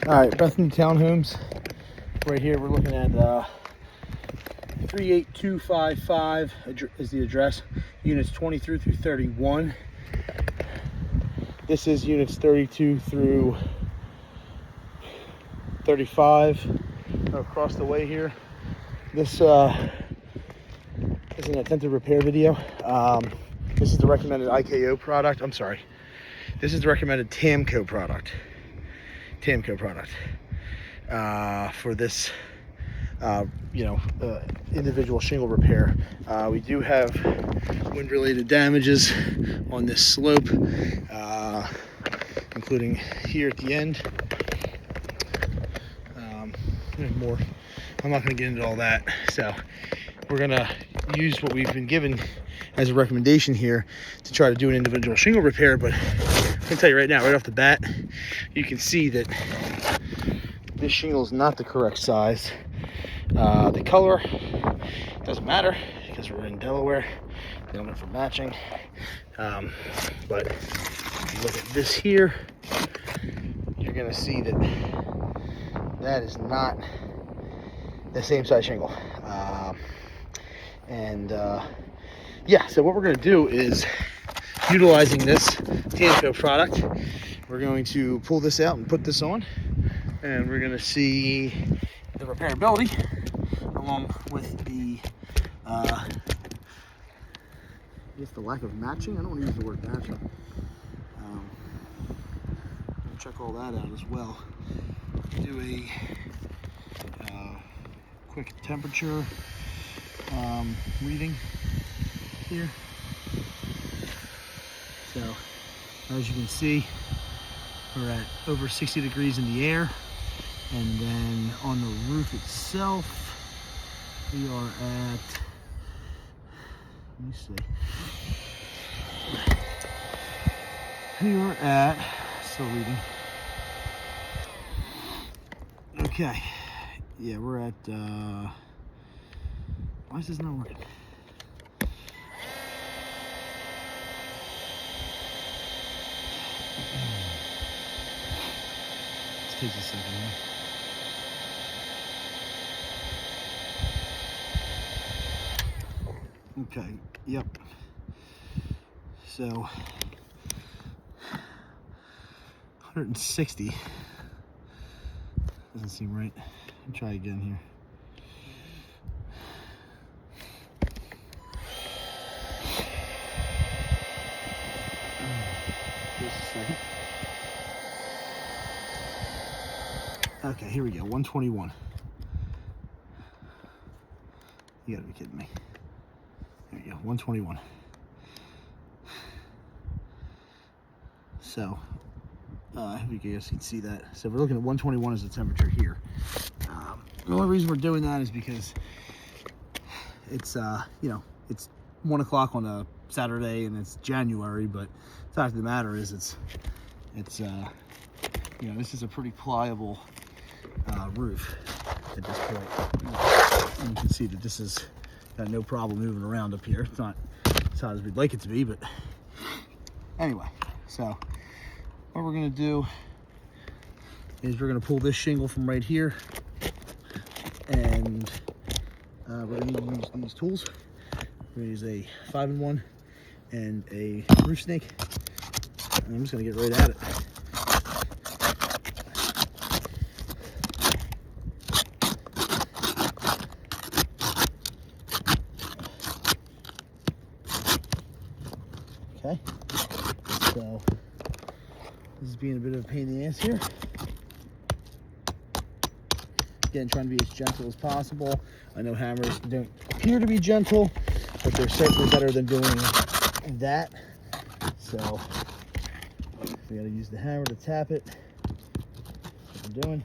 All right, Bethany Townhomes. Right here, we're looking at 38255 is the address. Units 23 through 31. This is units 32 through 35 across the way here. This is an attempted repair video. This is the recommended IKO product. I'm sorry. This is the recommended TAMCO product. For this, individual shingle repair. We do have wind-related damages on this slope, including here at the end. There's more. I'm not going to get into all that. So we're going to use what we've been given as a recommendation here to try to do an individual shingle repair. But I can tell you right now, right off the bat, you can see that this shingle is not the correct size. The color doesn't matter because we're in Delaware. The element for matching. But if you look at this here, you're going to see that that is not the same size shingle. So what we're going to do is, utilizing this TAMCO product, we're going to pull this out and put this on, and we're going to see the repairability along with the the lack of matching. I don't want to use the word matching. We'll check all that out as well. Do a quick temperature reading here. So as you can see, we're at over 60 degrees in the air, and then on the roof itself we are at, let me see, we are at, still reading, okay, yeah, we're at why is this not working? This takes a second here. Okay, yep. So 160 doesn't seem right. I'll try again here. Just a second. Okay, here we go. 121. You gotta be kidding me. There you go, 121. So, I hope you guys can see that. So we're looking at 121 as the temperature here. The only reason we're doing that is because it's, it's 1 o'clock on a Saturday and it's January, but the fact of the matter is it's this is a pretty pliable roof at this point. And you can see that this is got no problem moving around up here. It's not as hot as we'd like it to be, but anyway, so what we're going to do is we're going to pull this shingle from right here, and we're going to use these tools. We're going to use a 5-in-1 and a roof snake, and I'm just going to get right at it. Okay, so this is being a bit of a pain in the ass here. Again, trying to be as gentle as possible. I know hammers don't appear to be gentle, but they're certainly better than doing that. So we gotta use the hammer to tap it. That's what I'm doing.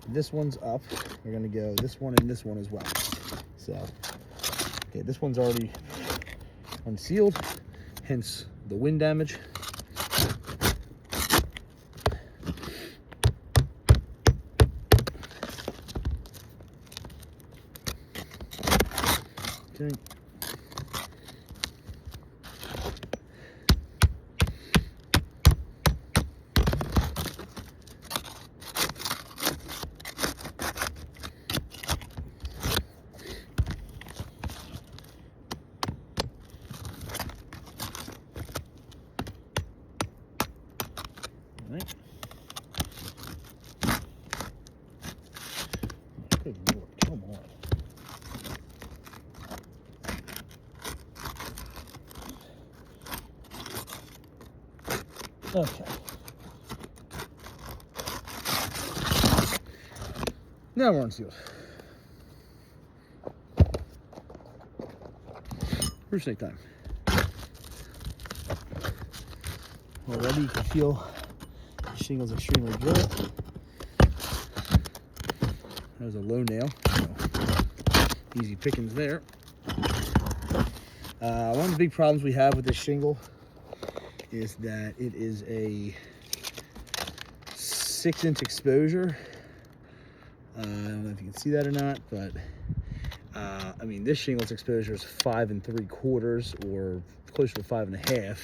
This one's up. We're gonna go this one and this one as well. So, okay, this one's already unsealed, hence the wind damage. Okay. Okay. Now we're on seals. Roof snake time. Already you can feel the shingle's extremely dry. That was a low nail, so easy pickings there. One of the big problems we have with this shingle is that it is a 6-inch exposure. I don't know if you can see that or not, but I mean, this shingle's exposure is 5 3/4 or closer to 5 1/2,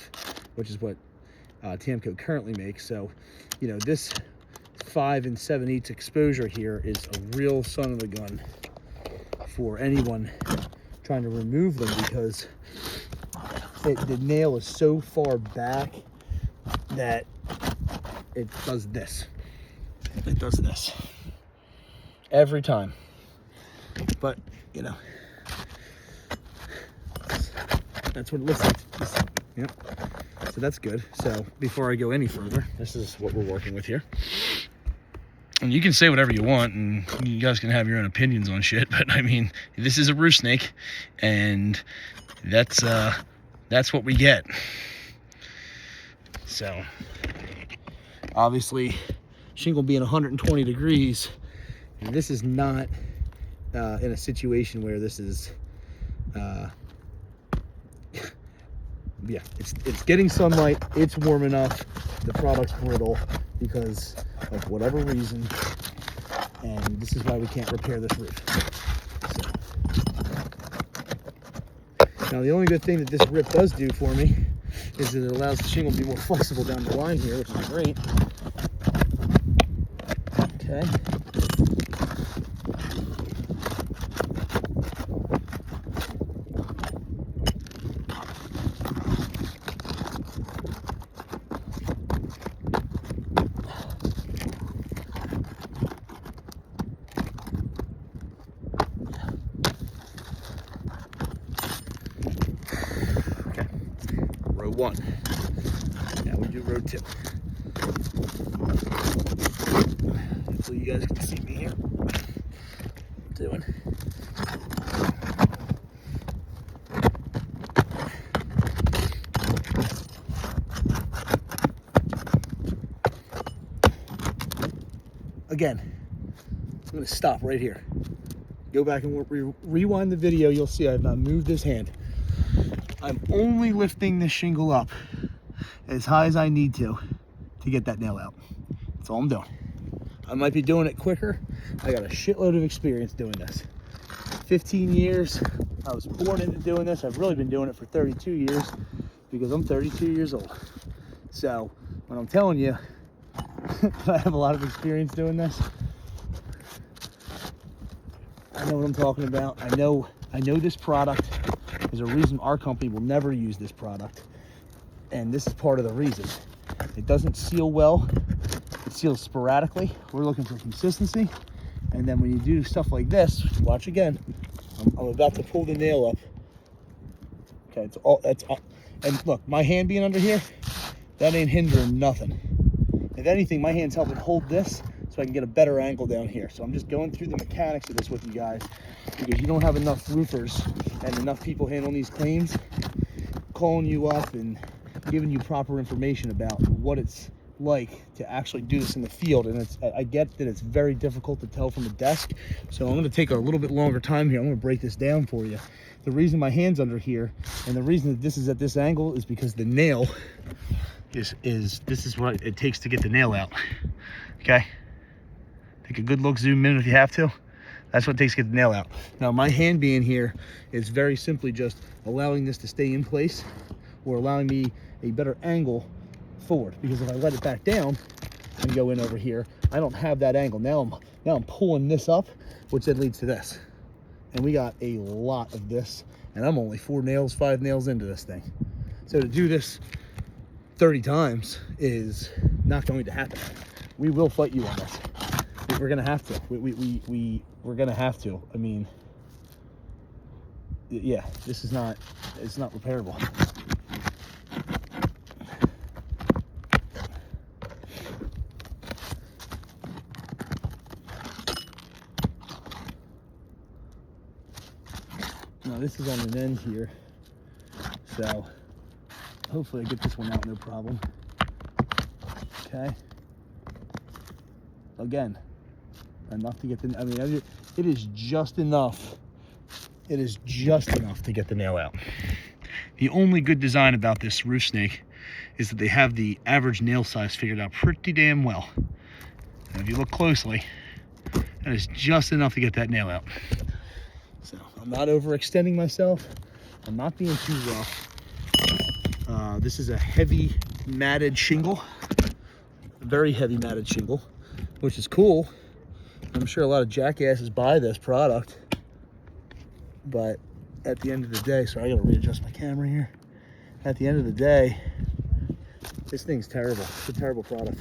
which is what Tamco currently makes. So, you know, this 5 7/8 exposure here is a real son of a gun for anyone trying to remove them, because the nail is so far back that it does this. It does this every time. But, you know, that's what it looks like. Yep. So that's good. So before I go any further, this is what we're working with here. And you can say whatever you want, and you guys can have your own opinions on shit, but I mean, this is a roof snake, and that's what we get. So obviously, shingle being 120 degrees, this is not in a situation where this is yeah, it's getting sunlight, it's warm enough, the product's brittle because of whatever reason, and this is why we can't repair this roof. So, now the only good thing that this rip does do for me is that it allows the shingle to be more flexible down the line here, which is great. Okay. Row 1. Now we do row 2. Hopefully you guys can see me here. Doing. Again, I'm going to stop right here. Go back and rewind the video. You'll see I have not moved this hand. I'm only lifting this shingle up as high as I need to get that nail out. That's all I'm doing. I might be doing it quicker. I got a shitload of experience doing this. 15 years. I was born into doing this. I've really been doing it for 32 years because I'm 32 years old. So when I'm telling you I have a lot of experience doing this, I know what I'm talking about. I know this product. There's a reason our company will never use this product, and this is part of the reason. It doesn't seal well. It seals sporadically. We're looking for consistency, and then when you do stuff like this, watch again. I'm about to pull the nail up. Okay, that's all. And look, my hand being under here, that ain't hindering nothing. If anything, my hand's helping hold this so I can get a better angle down here. So I'm just going through the mechanics of this with you guys, because you don't have enough roofers and enough people handling these claims calling you up and giving you proper information about what it's like to actually do this in the field. And I get that it's very difficult to tell from a desk, so I'm going to take a little bit longer time here. I'm going to break this down for you. The reason my hand's under here and the reason that this is at this angle is because the nail this is what it takes to get the nail out. Okay, take a good look, zoom in if you have to. That's what it takes to get the nail out. Now my hand being here is very simply just allowing this to stay in place, or allowing me a better angle forward, because if I let it back down and go in over here, I don't have that angle. Now I'm pulling this up, which then leads to this. And we got a lot of this, and I'm only 5 nails into this thing. So to do this 30 times is not going to happen. We will fight you on this. We're gonna have to. We're gonna have to. I mean, yeah, this is not. It's not repairable. this is on an end here, so hopefully I get this one out no problem. Okay. Again, enough to get the, I mean, it is just enough. It is just enough to get the nail out. The only good design about this roof snake is that they have the average nail size figured out pretty damn well. And if you look closely, that is just enough to get that nail out. So I'm not overextending myself. I'm not being too rough. This is a heavy matted shingle, very heavy matted shingle, which is cool. I'm sure a lot of jackasses buy this product, but at the end of the day, sorry, I gotta readjust my camera here. At the end of the day, this thing's terrible. It's a terrible product.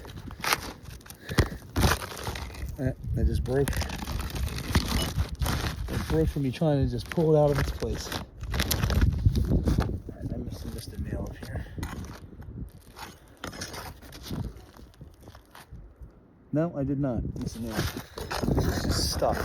That just broke. It broke from me trying to just pull it out of its place. I must have missed a nail up here. No, I did not miss a nail. It's just stuck.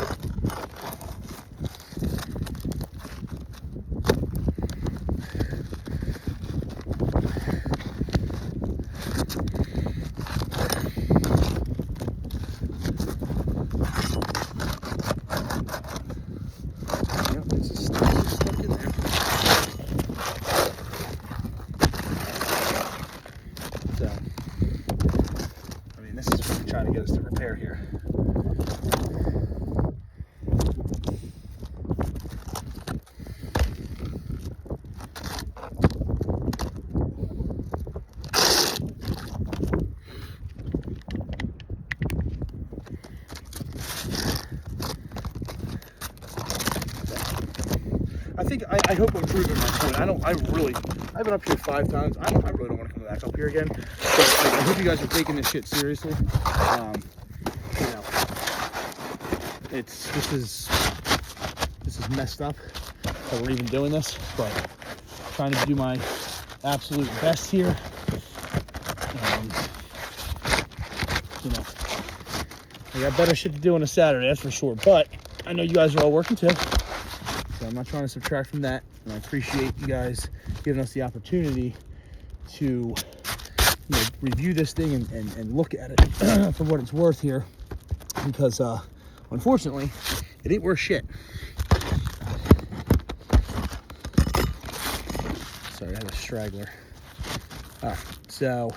So, I mean, this is what we're trying to get us to repair here. I hope I'm proving my point. I've been up here 5 times. I really don't want to come back up here again. But I hope you guys are taking this shit seriously. You know, this is messed up that we're even doing this, but trying to do my absolute best here. You know, I got better shit to do on a Saturday, that's for sure. But I know you guys are all working too. So I'm not trying to subtract from that, and I appreciate you guys giving us the opportunity to review this thing and look at it for what it's worth here, because unfortunately it ain't worth shit. Sorry, I had a straggler. All right, so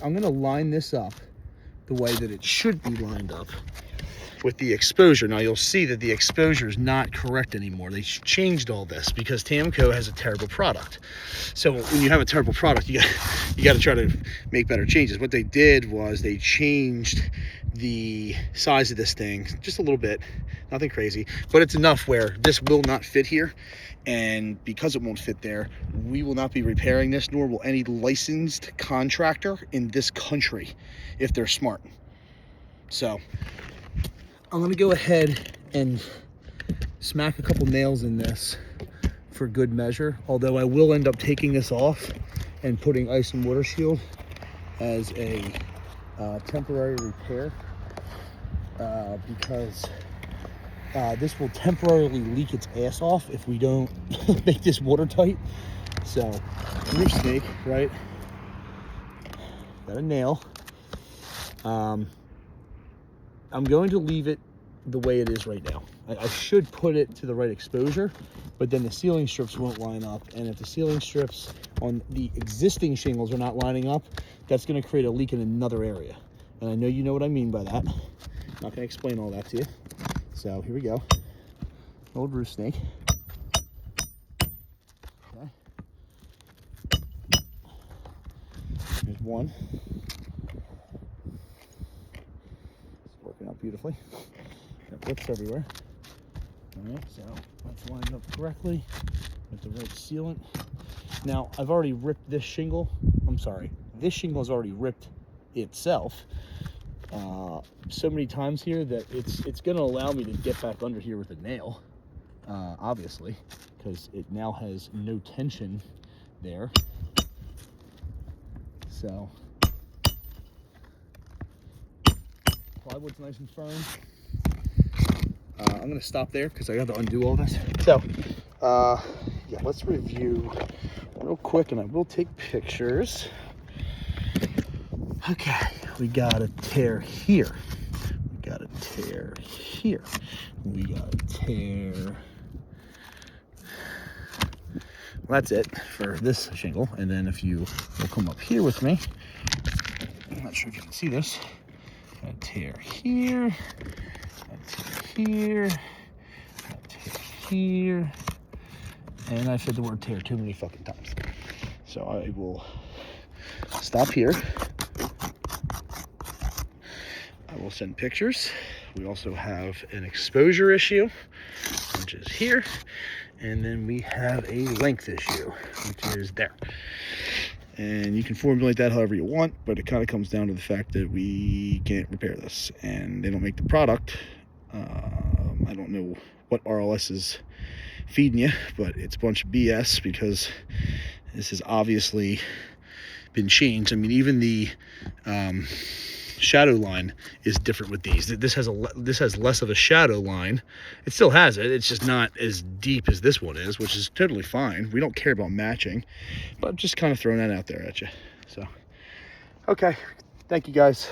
I'm gonna line this up the way that it should be lined up with the exposure. Now you'll see that the exposure is not correct anymore. They changed all this because Tamco has a terrible product. So when you have a terrible product, you got to try to make better changes. What they did was they changed the size of this thing just a little bit, nothing crazy, but it's enough where this will not fit here. And because it won't fit there, we will not be repairing this, nor will any licensed contractor in this country if they're smart. So I'm gonna go ahead and smack a couple nails in this for good measure, although I will end up taking this off and putting ice and water shield as a temporary repair, because this will temporarily leak its ass off if we don't make this watertight. So roof snake, right? Got a nail. I'm going to leave it the way it is right now. I should put it to the right exposure, but then the ceiling strips won't line up. And if the ceiling strips on the existing shingles are not lining up, that's going to create a leak in another area. And I know you know what I mean by that. I'm not going to explain all that to you. So here we go. Old roof snake. Okay. There's one. Working out beautifully. Got rips everywhere. All right, so that's lined up correctly with the right sealant. Now, I've already ripped this shingle. I'm sorry, this shingle has already ripped itself so many times here that it's going to allow me to get back under here with a nail, obviously, because it now has no tension there. So plywood's nice and firm. I'm going to stop there because I got to undo all this. So Yeah, let's review real quick, and I will take pictures. Okay, we got a tear here. We got a tear here. We got a tear. Well, that's it for this shingle. And then if you will come up here with me, I'm not sure if you can see this. Got a tear here, a tear here, a tear here. And I've said the word tear too many fucking times. So I will stop here. I will send pictures. We also have an exposure issue, which is here. And then we have a length issue, which is there. And you can formulate that however you want, but it kind of comes down to the fact that we can't repair this. And they don't make the product. I don't know what RLS is feeding you, but it's a bunch of BS, because this has obviously been changed. I mean, even the shadow line is different with these. This has less of a shadow line. It still has it. It's just not as deep as this one is, which is totally fine. We don't care about matching, but I'm just kind of throwing that out there at you. So, okay. Thank you, guys.